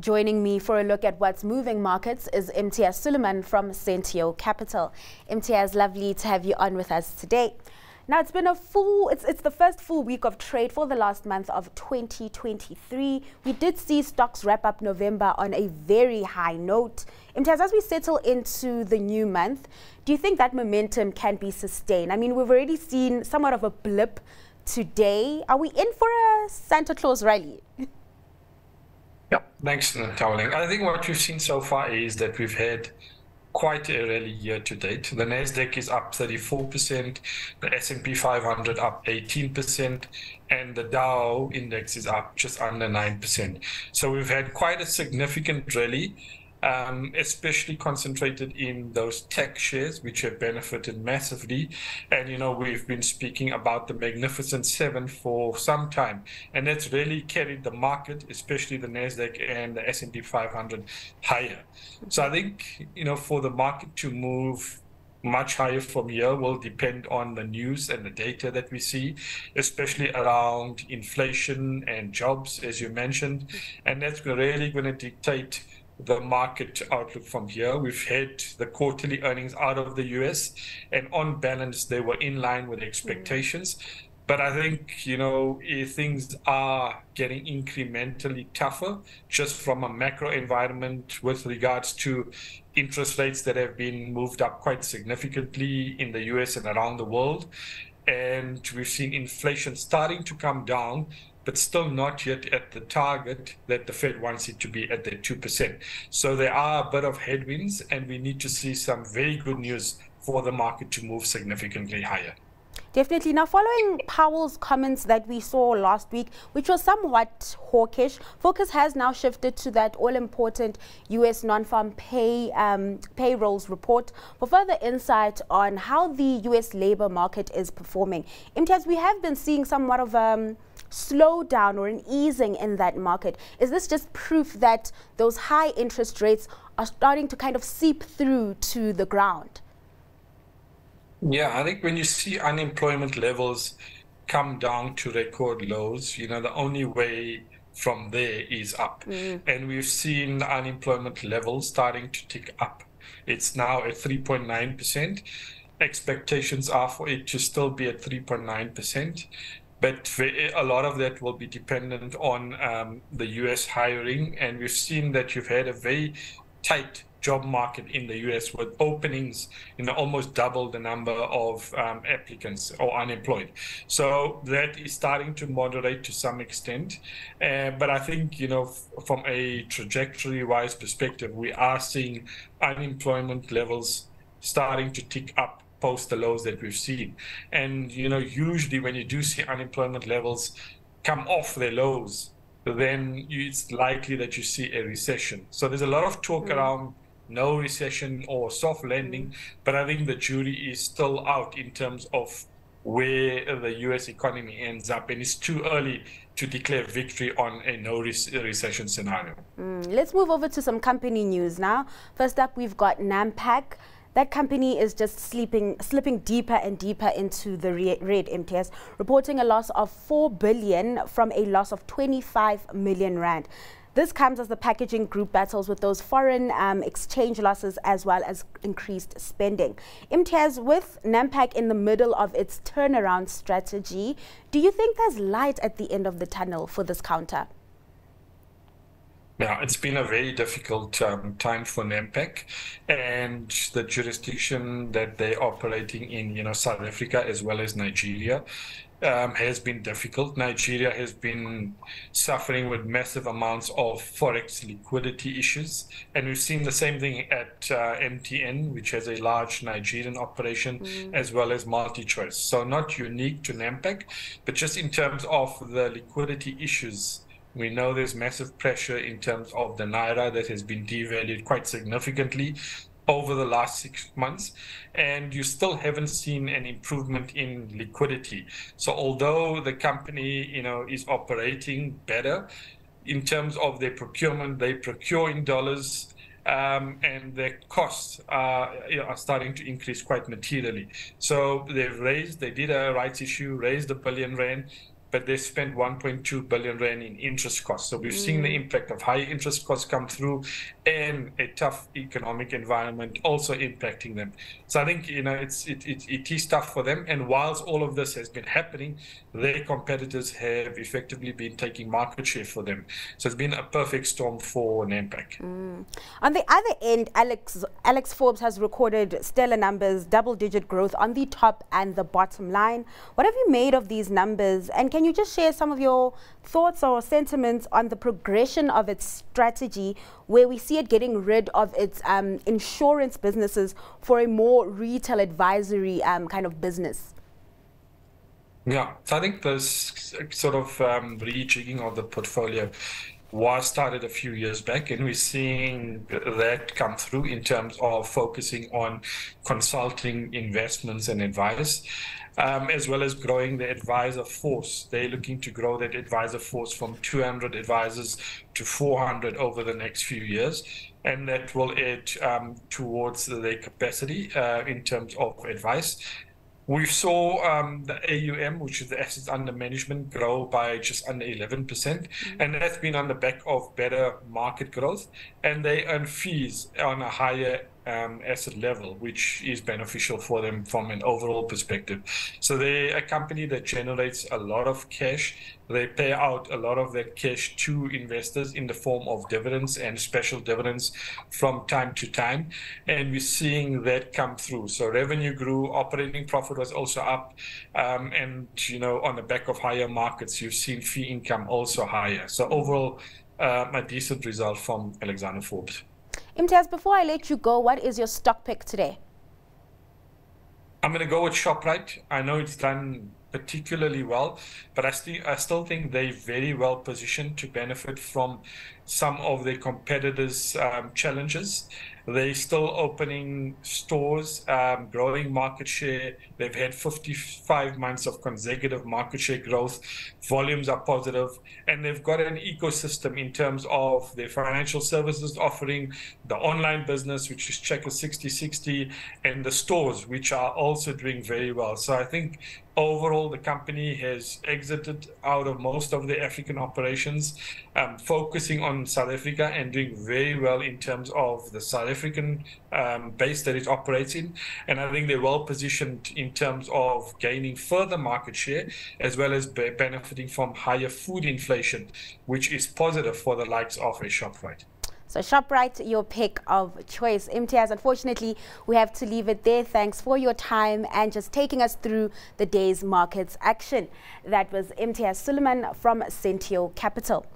Joining me for a look at what's moving markets is Imtiaz Suliman from Sentio Capital. Imtiaz, lovely to have you on with us today. Now, it's been it's the first full week of trade for the last month of 2023. We did see stocks wrap up November on a very high note. Imtiaz, as we settle into the new month, do you think that momentum can be sustained? I mean, we've already seen somewhat of a blip today. Are we in for a Santa Claus rally? Yeah, thanks, Towling. I think what we've seen so far is that we've had quite a rally year to date. The Nasdaq is up 34%, the S&P 500 up 18%, and the Dow index is up just under 9%. So we've had quite a significant rally, especially concentrated in those tech shares, which have benefited massively. And, you know, we've been speaking about the Magnificent Seven for some time, and that's really carried the market, especially the Nasdaq and the S&P 500 higher. So I think, you know, for the market to move much higher from here will depend on the news and the data that we see, especially around inflation and jobs, as you mentioned. And that's really going to dictate the market outlook from here. We've had the quarterly earnings out of the US, and on balance, they were in line with expectations. But I think, you know, things are getting incrementally tougher just from a macro environment with regards to interest rates that have been moved up quite significantly in the US and around the world. And we've seen inflation starting to come down, but still not yet at the target that the Fed wants it to be at the 2%. So there are a bit of headwinds, and we need to see some very good news for the market to move significantly higher. Definitely. Now, following Powell's comments that we saw last week, which was somewhat hawkish, focus has now shifted to that all-important U.S. non-farm payrolls report for further insight on how the U.S. labor market is performing. Imtiaz, we have been seeing somewhat of a slowdown or an easing in that market. Is this just proof that those high interest rates are starting to kind of seep through to the ground? Yeah, I think when you see unemployment levels come down to record lows, you know, the only way from there is up. And we've seen the unemployment levels starting to tick up. It's now at 3.9%. Expectations are for it to still be at 3.9%. But a lot of that will be dependent on the US hiring. And we've seen that you've had a very tight job market in the US with openings, you know, almost double the number of applicants or unemployed. So that is starting to moderate to some extent. But I think, you know, from a trajectory-wise perspective, we are seeing unemployment levels starting to tick up post the lows that we've seen. And, you know, usually when you do see unemployment levels come off their lows, then it's likely that you see a recession. So there's a lot of talk around no recession or soft landing, but I think the jury is still out in terms of where the US economy ends up, and it's too early to declare victory on a no recession scenario. Let's move over to some company news now. First up, we've got Naac. That company is just slipping deeper and deeper into the red, Imtiaz, reporting a loss of 4 billion from a loss of 25 million rand. This comes as the packaging group battles with those foreign exchange losses as well as increased spending. Imtiaz, with Naac in the middle of its turnaround strategy, do you think there's light at the end of the tunnel for this counter? Yeah, it's been a very difficult time for Naac, and the jurisdiction that they're operating in, you know, South Africa as well as Nigeria, has been difficult. Nigeria has been suffering with massive amounts of forex liquidity issues, and we've seen the same thing at MTN, which has a large Nigerian operation, as well as MultiChoice. So not unique to Naac, but just in terms of the liquidity issues, we know there's massive pressure in terms of the Naira that has been devalued quite significantly over the last 6 months, and you still haven't seen an improvement in liquidity. So although the company, you know, is operating better in terms of their procurement, they procure in dollars, and their costs are starting to increase quite materially. So they did a rights issue, raised R1 billion, but they spent 1.2 billion rand in interest costs. So we've seen the impact of high interest costs come through, and a tough economic environment also impacting them. So I think, you know, it is tough for them. And whilst all of this has been happening, their competitors have effectively been taking market share for them. So it's been a perfect storm for Nampak. On the other end, Alex Forbes has recorded stellar numbers, double-digit growth on the top and the bottom line. What have you made of these numbers? And can you just share some of your thoughts or sentiments on the progression of its strategy, where we see it getting rid of its insurance businesses for a more retail advisory kind of business? Yeah, so I think this sort of rejigging of the portfolio was started a few years back, and we're seeing that come through in terms of focusing on consulting, investments and advice, as well as growing the advisor force. They're looking to grow that advisor force from 200 advisors to 400 over the next few years, and that will add towards their capacity in terms of advice. We saw the AUM, which is the assets under management, grow by just under 11%. And that's been on the back of better market growth. And they earn fees on a higher asset level, which is beneficial for them from an overall perspective. So they're a company that generates a lot of cash. They pay out a lot of that cash to investors in the form of dividends and special dividends from time to time. And we're seeing that come through. So revenue grew, operating profit was also up. And, you know, on the back of higher markets, you've seen fee income also higher. So overall, a decent result from Alexander Forbes. Imtiaz, before I let you go, what is your stock pick today? I'm going to go with Shoprite. I know it's done particularly well, but I still think they're very well positioned to benefit from some of their competitors' challenges. They're still opening stores, growing market share. They've had 55 months of consecutive market share growth. Volumes are positive, and they've got an ecosystem in terms of their financial services offering, the online business, which is Checker 6060, and the stores, which are also doing very well. So I think overall, the company has exited out of most of the African operations, focusing on South Africa and doing very well in terms of the South African base that it operates in. And I think they're well positioned in terms of gaining further market share, as well as benefiting from higher food inflation, which is positive for the likes of a Shoprite. So Shoprite, your pick of choice. Imtiaz, unfortunately, we have to leave it there. Thanks for your time and just taking us through the day's markets action. That was Imtiaz Suliman from Sentio Capital.